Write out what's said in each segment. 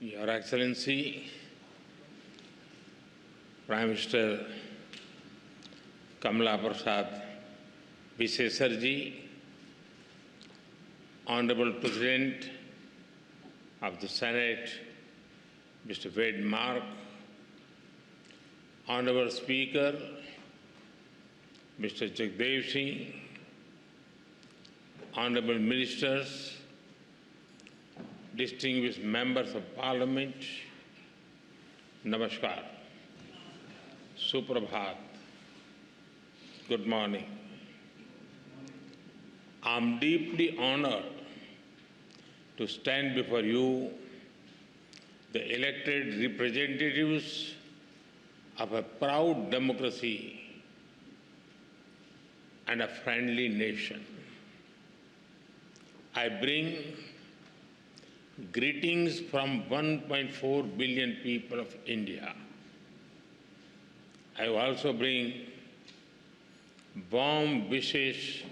Your Excellency, Prime Minister Kamala Prasad Vishesarji, Honorable President of the Senate, Mr. Wade Mark, Honorable Speaker, Mr. Jagdev Singh, Honorable Ministers, distinguished members of Parliament, Namaskar, Suprabhat, good morning. I am deeply honored to stand before you, the elected representatives of a proud democracy and a friendly nation. I bring greetings from 1.4 billion people of India. I also bring warm wishes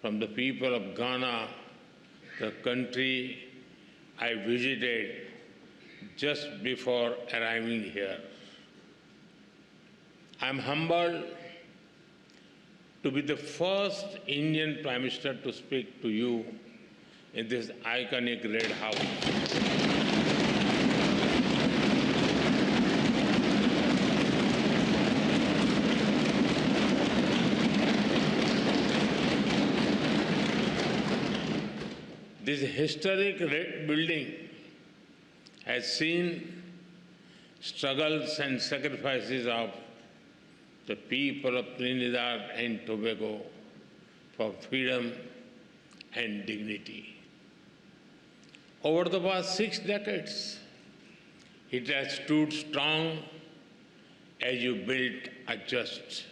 from the people of Ghana, the country I visited just before arriving here. I am humbled to be the first Indian Prime Minister to speak to you in this iconic Red House. This historic red building has seen struggles and sacrifices of the people of Trinidad and Tobago for freedom and dignity. Over the past 6 decades, it has stood strong as you built a just,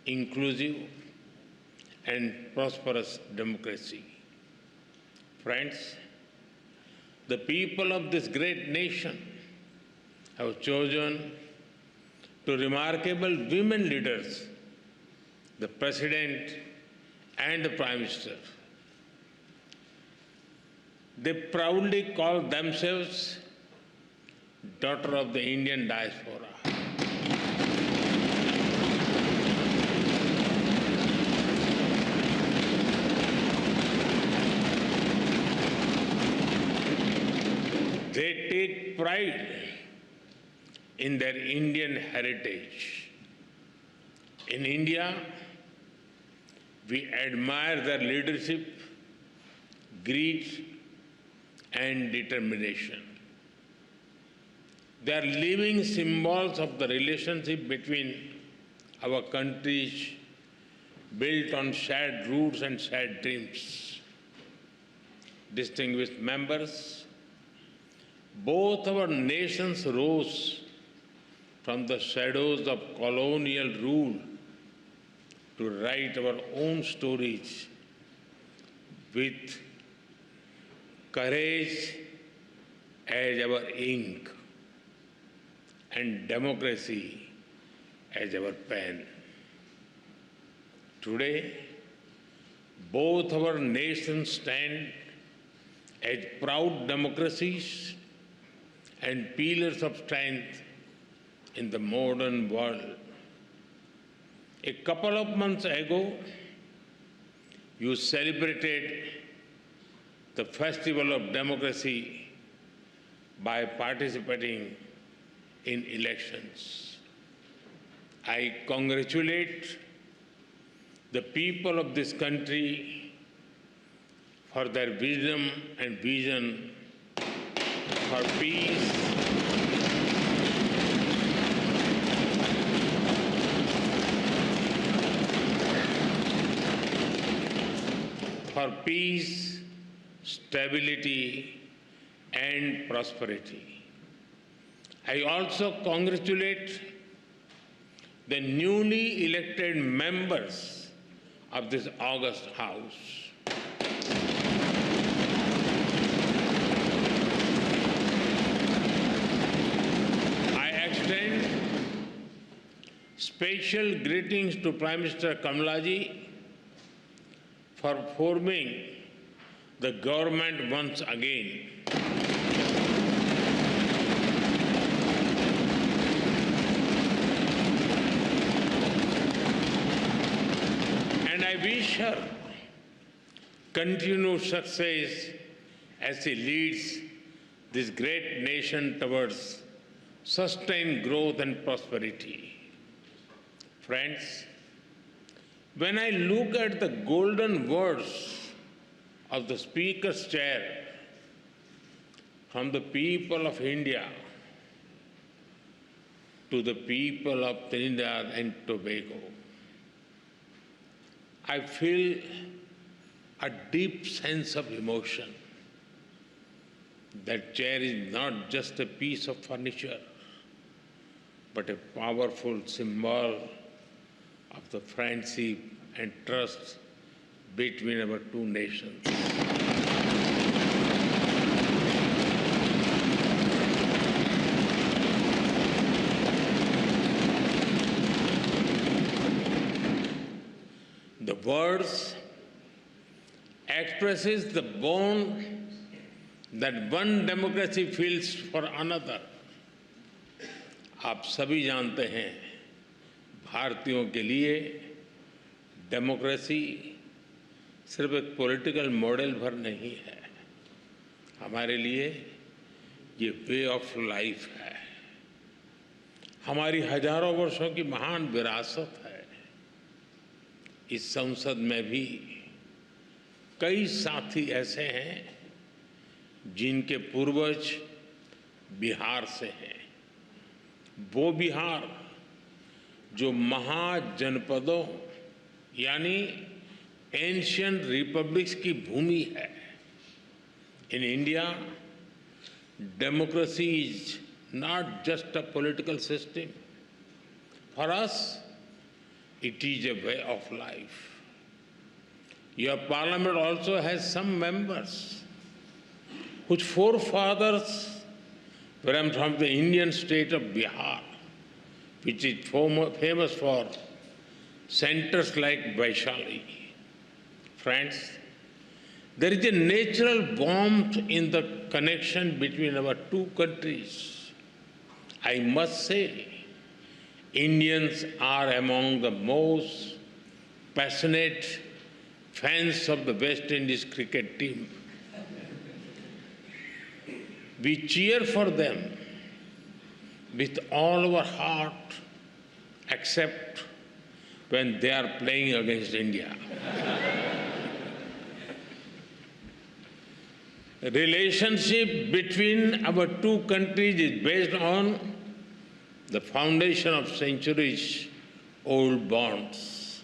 inclusive, and prosperous democracy. Friends, the people of this great nation have chosen two remarkable women leaders, the President and the Prime Minister. They proudly call themselves daughter of the Indian diaspora. They take pride in their Indian heritage. In India, we admire their leadership, grit, and determination. They are living symbols of the relationship between our countries, built on shared roots and shared dreams. Distinguished members, both our nations rose from the shadows of colonial rule to write our own stories with courage as our ink and democracy as our pen. Today, both our nations stand as proud democracies and pillars of strength in the modern world. A couple of months ago, you celebrated the Festival of Democracy by participating in elections. I congratulate the people of this country for their wisdom and vision for peace, stability, and prosperity. I also congratulate the newly elected members of this august House. I extend special greetings to Prime Minister Kamala ji for forming the government once again. wish her continued success as she leads this great nation towards sustained growth and prosperity. Friends, when I look at the golden words of the Speaker's chair from the people of India to the people of Trinidad and Tobago, I feel a deep sense of emotion. That chair is not just a piece of furniture, but a powerful symbol of the friendship and trust between our two nations. The words expresses the bond that one democracy feels for another. आप सभी जानते हैं, भारतीयों के लिए democracy सिर्फ एक political model भर नहीं है, हमारे लिए ये वे ऑफ लाइफ है, हमारी हजारों वर्षों की महान विरासत है। इस संसद में भी कई साथी ऐसे हैं जिनके पूर्वज बिहार से हैं। वो बिहार जो महाजनपदों यानी एंशिएंट रिपब्लिक्स की भूमि है। In India, democracy is not just a political system, for us it is a way of life. Your parliament also has some members whose forefathers were from the Indian state of Bihar, which is famous for centers like Vaishali. Friends, there is a natural warmth in the connection between our two countries. I must say, Indians are among the most passionate fans of the West Indies cricket team. We cheer for them with all our heart, except when they are playing against India. The relationship between our two countries is based on the foundation of centuries-old bonds.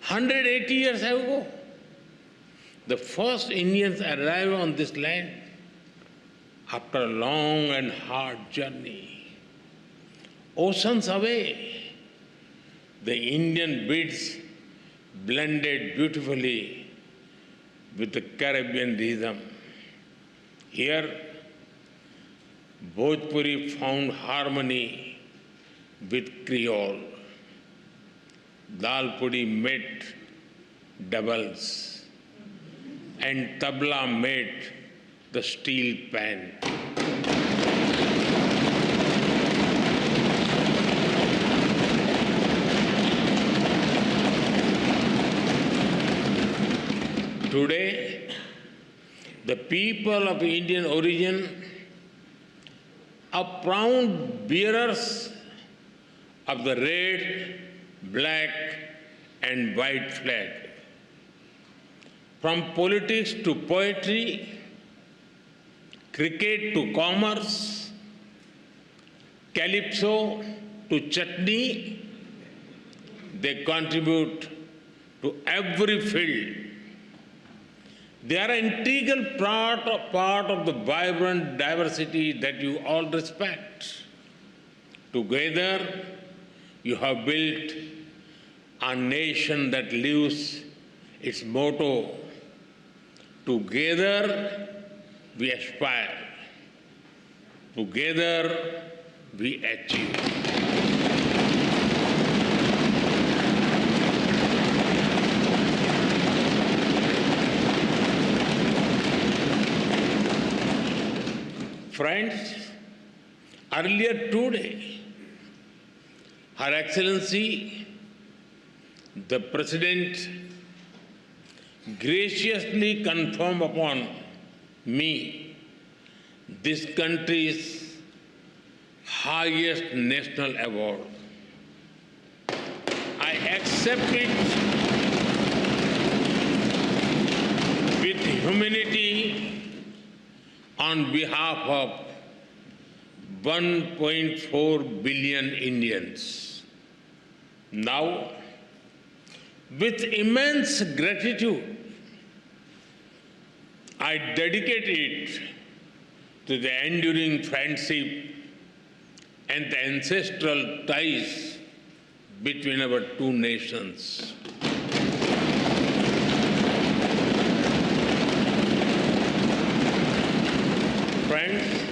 180 years ago, the first Indians arrived on this land after a long and hard journey. Oceans away, the Indian beats blended beautifully with the Caribbean rhythm. Here, Bhojpuri found harmony with Creole. Dal pudi met doubles, and tabla met the steel pan. Today, the people of Indian origin are proud bearers of the red, black, and white flag. From politics to poetry, cricket to commerce, calypso to chutney, they contribute to every field. They are an integral part of the vibrant diversity that you all respect. Together, you have built a nation that lives its motto, together we aspire, together we achieve. Friends, earlier today, Her Excellency The President graciously conferred upon me this country's highest national award. I accept it with humility on behalf of 1.4 billion Indians. Now, with immense gratitude, I dedicate it to the enduring friendship and the ancestral ties between our two nations. Friends,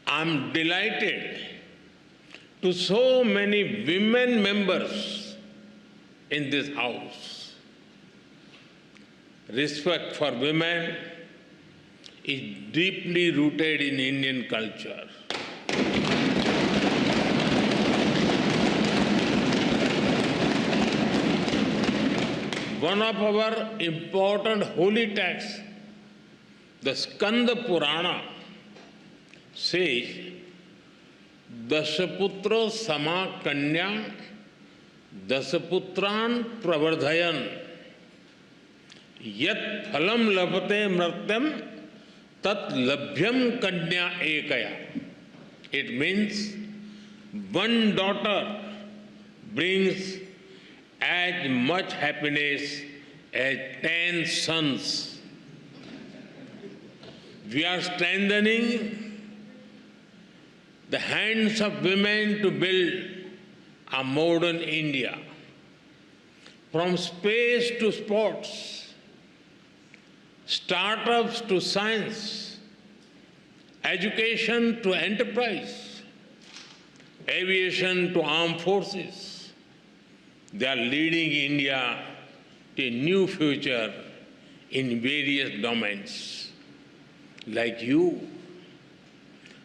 I'm delighted to so many women members in this House. Respect for women is deeply rooted in Indian culture. One of our important holy texts, the Skanda Purana, says, Dashaputra sama kanya, Dasaputran pravardhayan, Yat phalam labhate mratyam, tat labhyam kanya ekaya. It means one daughter brings as much happiness as 10 sons. We are strengthening the hands of women to build a modern India. From space to sports, startups to science, education to enterprise, aviation to armed forces, they are leading India to a new future in various domains. Like you,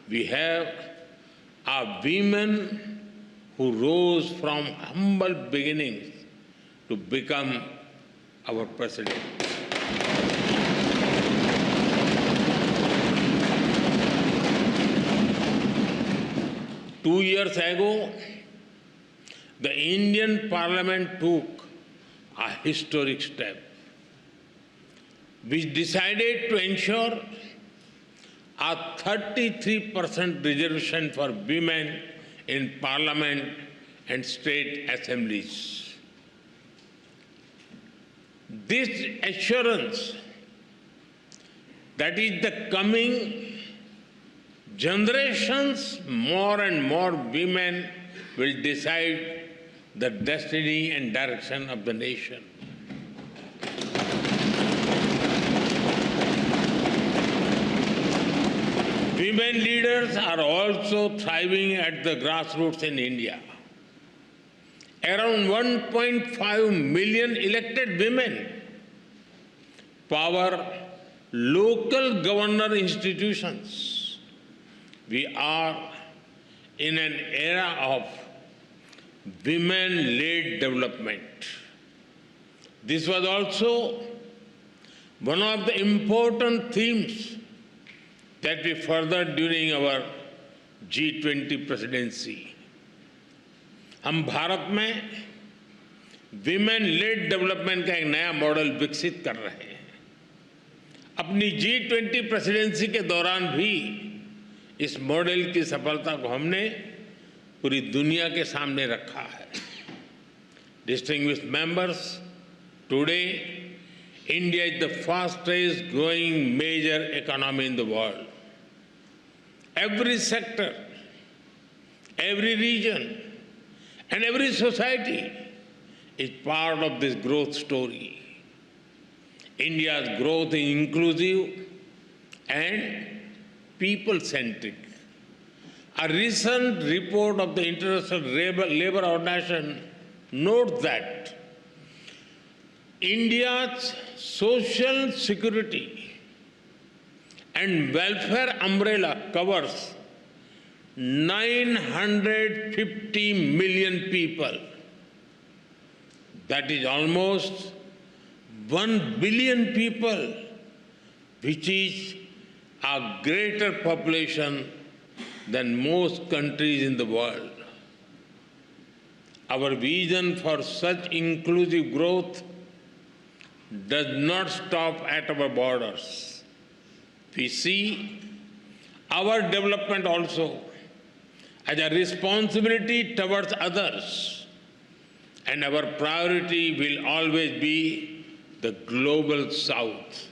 we have our women who rose from humble beginnings to become our president. Two years ago, the Indian Parliament took a historic step, which decided to ensure a 33% reservation for women in Parliament and state assemblies. This assurance that is the coming generations, more and more women will decide the destiny and direction of the nation. Women leaders are also thriving at the grassroots in India. Around 1.5 million elected women power local governor institutions. We are in an era of women-led development. This was also one of the important themes that we furthered during our G20 presidency. हम भारत में women-lead development का एक नया model विकसित कर रहे हैं। अपनी G20 प्रेसिडेंसी के दौरान भी इस मॉडल की सफलता को हमने पूरी दुनिया के सामने रखा है। Distinguished members, today India is the fastest growing major economy in the world. Every sector, every region, and every society is part of this growth story. India's growth is inclusive and people-centric. A recent report of the International Labour Organization notes that India's social security and welfare umbrella covers 950 million people. that is almost 1 billion people, which is a greater population than most countries in the world. Our vision for such inclusive growth does not stop at our borders. We see our development also as a responsibility towards others, and our priority will always be the global South.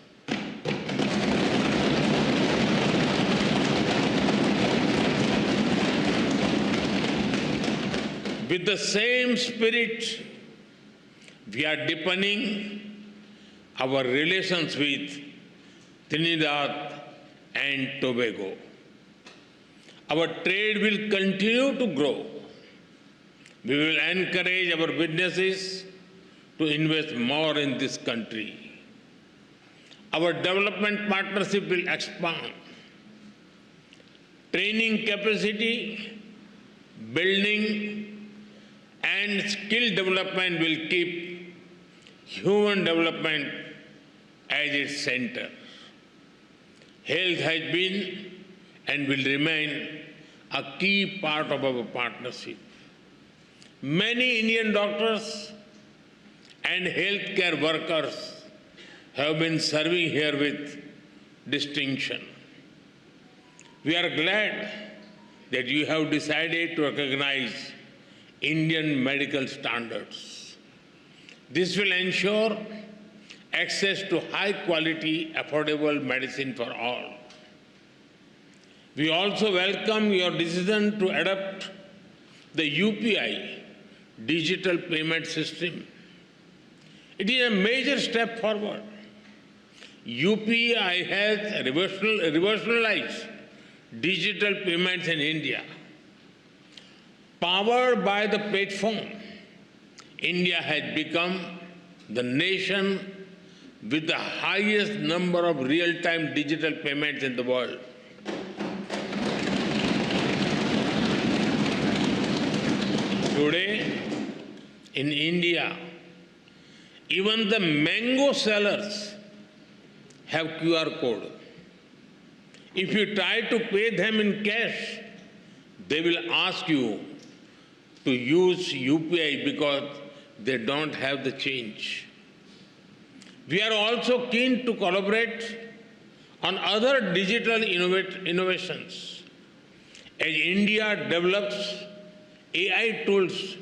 With the same spirit, we are deepening our relations with Trinidad and Tobago. Our trade will continue to grow. We will encourage our businesses to invest more in this country. Our development partnership will expand. Training capacity, building, and skill development will keep human development as its center. Health has been and will remain a key part of our partnership. Many Indian doctors and healthcare workers have been serving here with distinction. We are glad that you have decided to recognize Indian medical standards. This will ensure access to high-quality, affordable medicine for all. We also welcome your decision to adopt the UPI, digital payment system. It is a major step forward. UPI has revolutionized digital payments in India. Powered by the platform, India has become the nation with the highest number of real-time digital payments in the world. Today, in India, even the mango sellers have QR code. If you try to pay them in cash, they will ask you to use UPI because they don't have the change. We are also keen to collaborate on other digital innovations. As India develops AI tools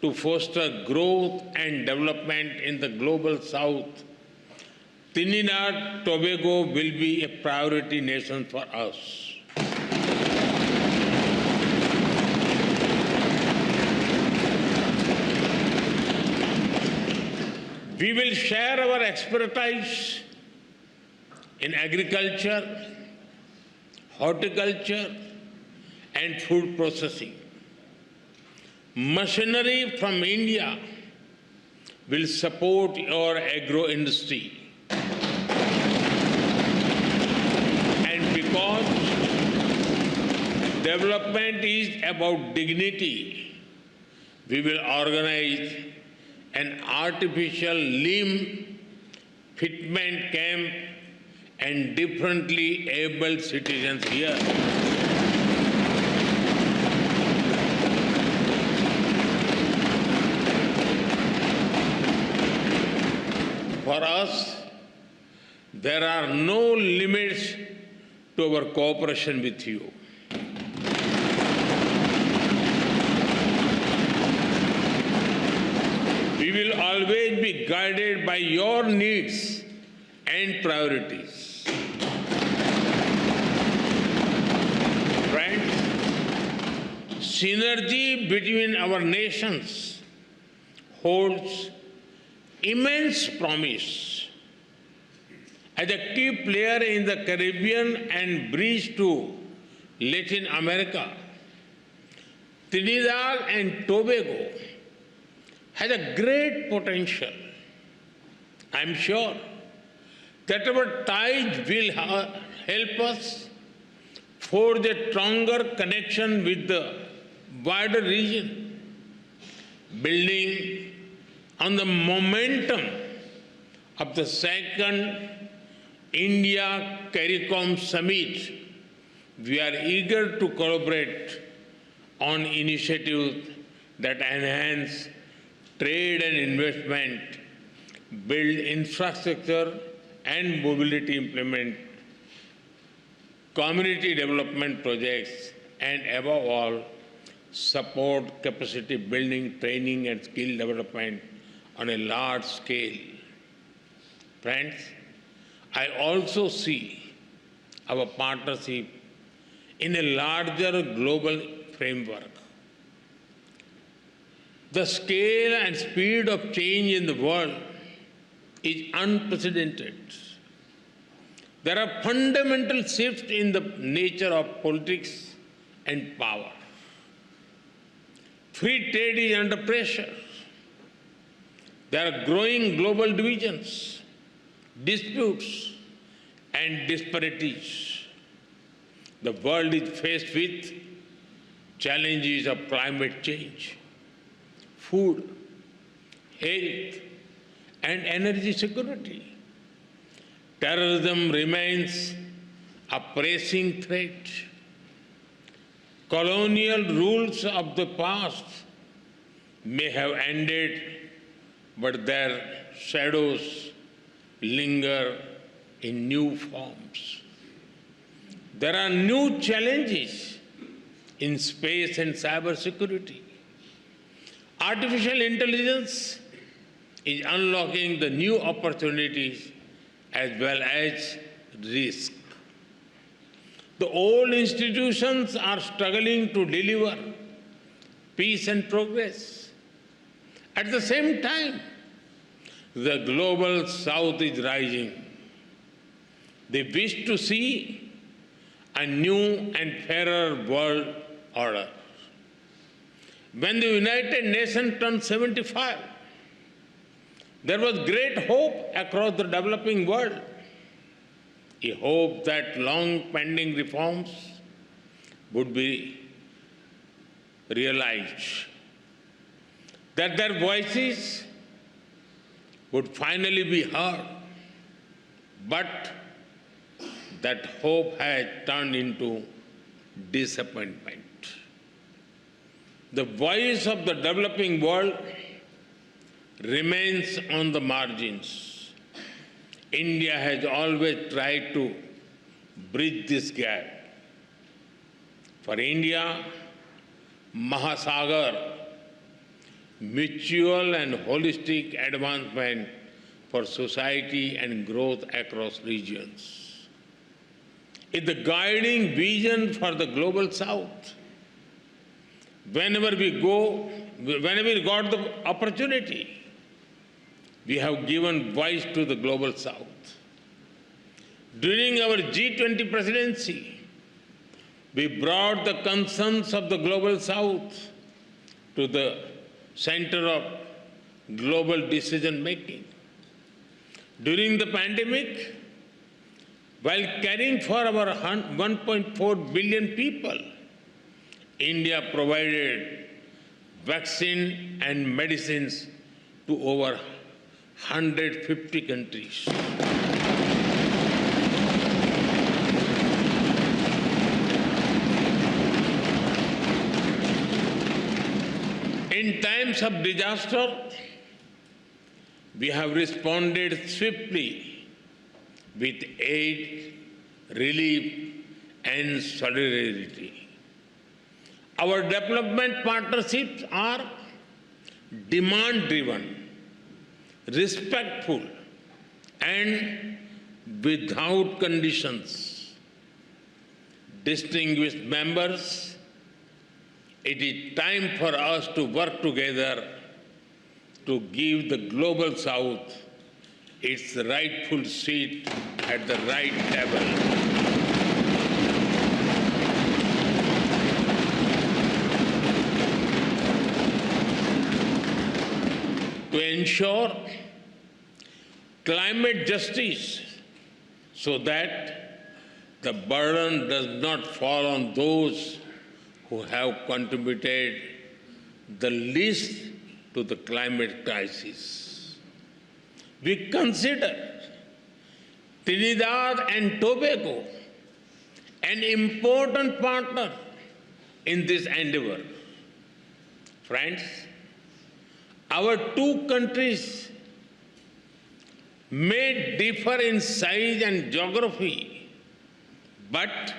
to foster growth and development in the global South, Trinidad and Tobago will be a priority nation for us. We will share our expertise in agriculture, horticulture, and food processing. Machinery from India will support your agro industry. And because development is about dignity, we will organize an artificial limb fitment camp and differently able citizens here. For us, there are no limits to our cooperation with you. We will always be guided by your needs and priorities. Friends, synergy between our nations holds immense promise. As a key player in the Caribbean and bridge to Latin America, Trinidad and Tobago has a great potential. I'm sure that our ties will help us forge a stronger connection with the wider region, building On the momentum of the second India CARICOM Summit, we are eager to collaborate on initiatives that enhance trade and investment, build infrastructure and mobility, implement community development projects, and above all, support capacity building, training and skill development on a large scale. Friends, I also see our partnership in a larger global framework. The scale and speed of change in the world is unprecedented. There are fundamental shifts in the nature of politics and power. Free trade is under pressure. There are growing global divisions, disputes, and disparities. The world is faced with challenges of climate change, food, health, and energy security. Terrorism remains a pressing threat. Colonial rules of the past may have ended, but their shadows linger in new forms. There are new challenges in space and cybersecurity. Artificial intelligence is unlocking the new opportunities as well as risk. The old institutions are struggling to deliver peace and progress. At the same time, the global south is rising. They wish to see a new and fairer world order. When the United Nations turned 75, there was great hope across the developing world. A hope that long-pending reforms would be realized, that their voices would finally be heard. But that hope has turned into disappointment. The voice of the developing world remains on the margins. India has always tried to bridge this gap. For India, Mahasagar, mutual and holistic advancement for society and growth across regions, is the guiding vision for the global south. Whenever we got the opportunity, we have given voice to the global south. During our G20 presidency, we brought the concerns of the global south to the center of global decision making. During the pandemic, while caring for our 1.4 billion people, India provided vaccine and medicines to over 150 countries. In times of disaster, we have responded swiftly with aid, relief, and solidarity. Our development partnerships are demand-driven, respectful, and without conditions. Distinguished members, it is time for us to work together to give the global south its rightful seat at the right table. To ensure climate justice so that the burden does not fall on those who have contributed the least to the climate crisis. We consider Trinidad and Tobago an important partner in this endeavor. Friends, our two countries may differ in size and geography, but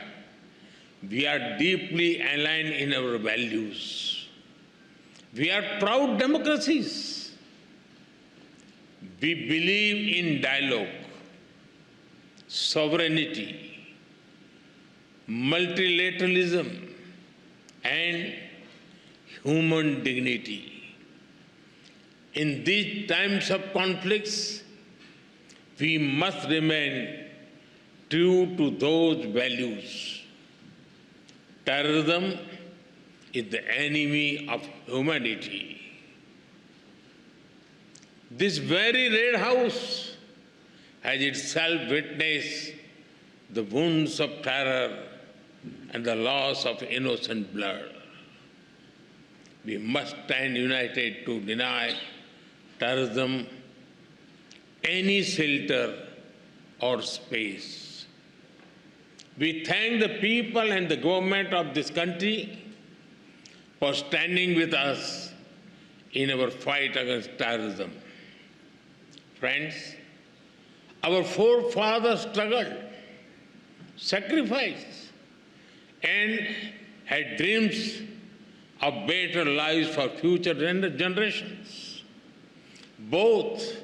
we are deeply aligned in our values. We are proud democracies. We believe in dialogue, sovereignty, multilateralism, and human dignity. In these times of conflicts, we must remain true to those values. Terrorism is the enemy of humanity. This very Red House has itself witnessed the wounds of terror and the loss of innocent blood. We must stand united to deny terrorism any shelter or space. We thank the people and the government of this country for standing with us in our fight against terrorism. Friends, our forefathers struggled, sacrificed, and had dreams of better lives for future generations. Both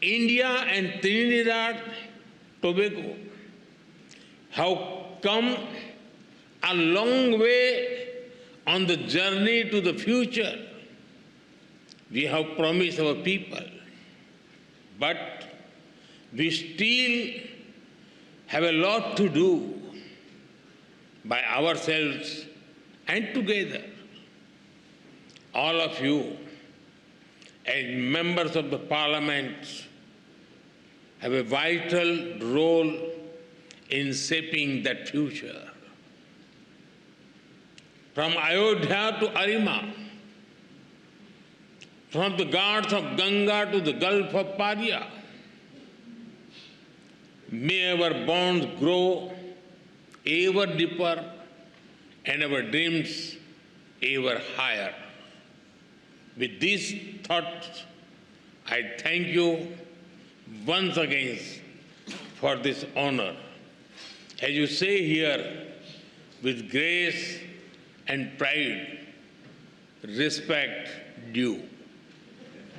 India and Trinidad and Tobago have come a long way on the journey to the future we have promised our people. But we still have a lot to do by ourselves and together. All of you, as members of the Parliament, have a vital role in shaping that future. From Ayodhya to Arima, from the Ghats of Ganga to the Gulf of Paria, may our bonds grow ever deeper and our dreams ever higher. With these thoughts, I thank you once again for this honor. As you say here, with grace and pride, respect due.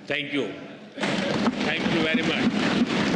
Thank you. Thank you very much.